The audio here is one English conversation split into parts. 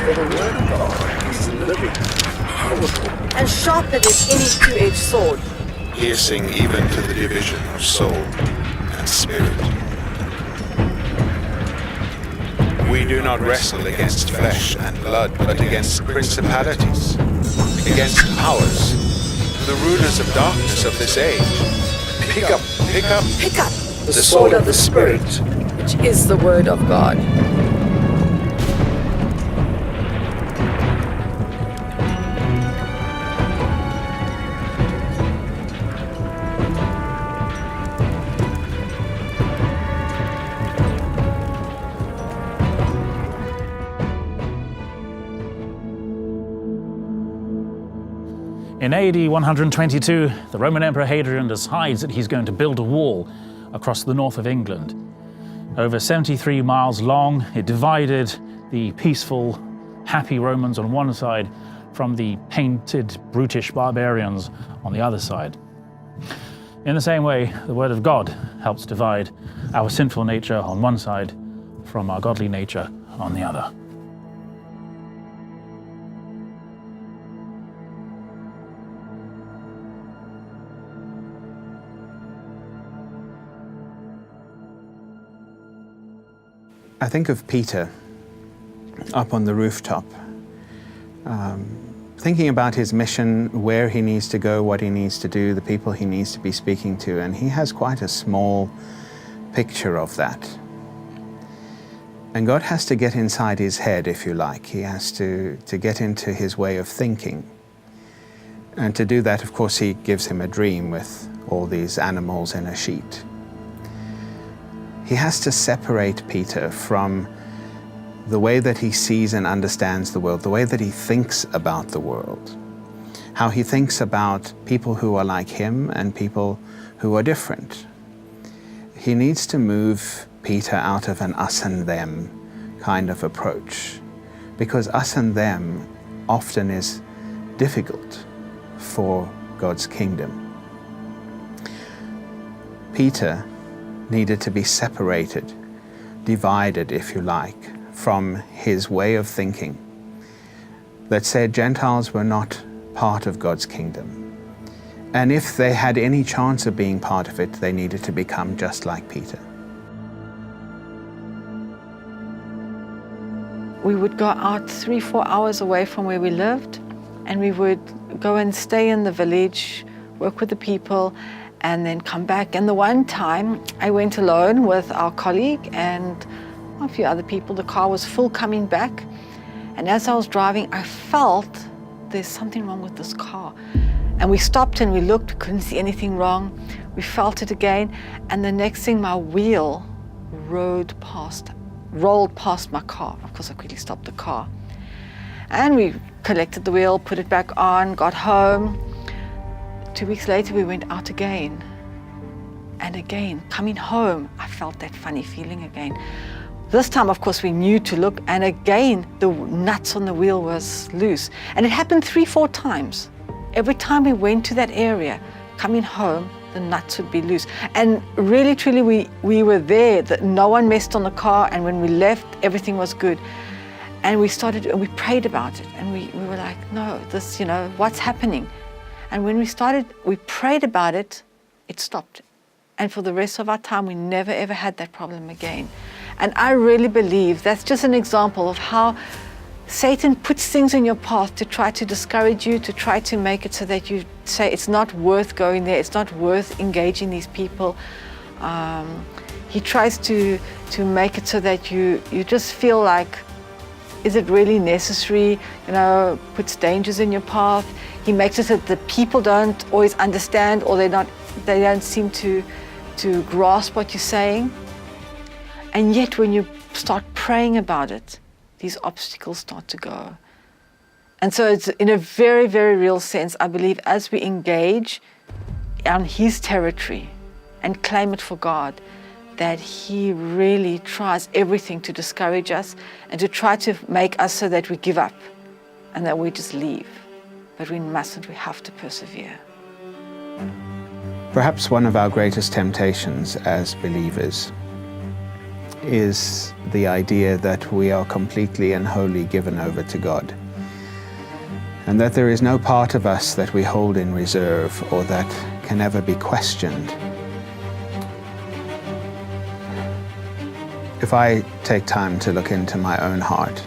For the word of God is living, powerful, and sharper than any two-edged sword, piercing even to the division of soul and spirit. We do not wrestle against flesh and blood, but against principalities, against powers, and the rulers of darkness of this age. Pick up the sword of the Spirit, which is the word of God. In AD 122, the Roman Emperor Hadrian decides that he's going to build a wall across the north of England. Over 73 miles long, it divided the peaceful, happy Romans on one side from the painted, brutish barbarians on the other side. In the same way, the Word of God helps divide our sinful nature on one side from our godly nature on the other. I think of Peter up on the rooftop, thinking about his mission, where he needs to go, what he needs to do, the people he needs to be speaking to, and he has quite a small picture of that. And God has to get inside his head, if you like. He has to get into his way of thinking. And to do that, of course, he gives him a dream with all these animals in a sheet. He has to separate Peter from the way that he sees and understands the world, the way that he thinks about the world, how he thinks about people who are like him and people who are different. He needs to move Peter out of an us and them kind of approach, because us and them often is difficult for God's kingdom. Peter needed to be separated, divided, if you like, from his way of thinking that said Gentiles were not part of God's kingdom. And if they had any chance of being part of it, they needed to become just like Peter. We would go out 3-4 hours away from where we lived, and we would go and stay in the village, work with the people, and then come back. And the one time I went alone with our colleague and a few other people. The car was full coming back, and as I was driving, I felt there's something wrong with this car. And we stopped and we looked, couldn't see anything wrong. We felt it again, and the next thing, my wheel rolled past my car. Of course, I quickly stopped the car. And we collected the wheel, put it back on, got home. 2 weeks later, we went out again. And again, coming home, I felt that funny feeling again. This time, of course, we knew to look, and again, the nuts on the wheel was loose. And it happened 3-4 times. Every time we went to that area, coming home, the nuts would be loose. And really, truly, we were there, that no one messed on the car, and when we left, everything was good. And we prayed about it, and we were like, no, this, what's happening? And when we prayed about it, it stopped. And for the rest of our time, we never ever had that problem again. And I really believe that's just an example of how Satan puts things in your path to try to discourage you, to try to make it so that you say it's not worth going there, it's not worth engaging these people. He tries to make it so that you just feel like, is it really necessary? Puts dangers in your path. He makes it so that the people don't always understand, or they don't seem to grasp what you're saying. And yet when you start praying about it, these obstacles start to go. And so it's in a very, very real sense, I believe, as we engage on his territory and claim it for God, that he really tries everything to discourage us and to try to make us so that we give up and that we just leave. But we mustn't, we have to persevere. Perhaps one of our greatest temptations as believers is the idea that we are completely and wholly given over to God, and that there is no part of us that we hold in reserve or that can ever be questioned. If I take time to look into my own heart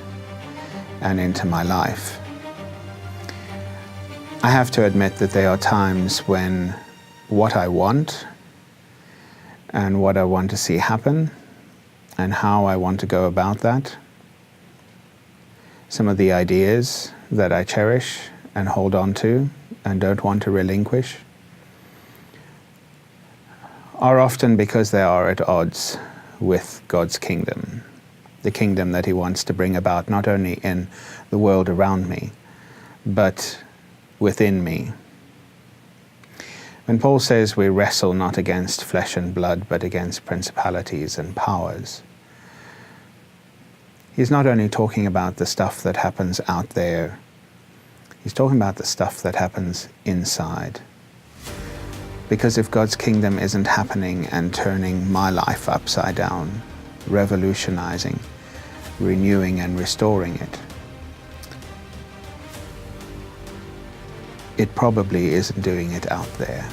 and into my life, I have to admit that there are times when what I want and what I want to see happen and how I want to go about that, some of the ideas that I cherish and hold on to and don't want to relinquish, are often because they are at odds with God's kingdom, the kingdom that He wants to bring about not only in the world around me, but within me. When Paul says we wrestle not against flesh and blood, but against principalities and powers, he's not only talking about the stuff that happens out there, he's talking about the stuff that happens inside. Because if God's kingdom isn't happening and turning my life upside down, revolutionizing, renewing and restoring it, it probably isn't doing it out there.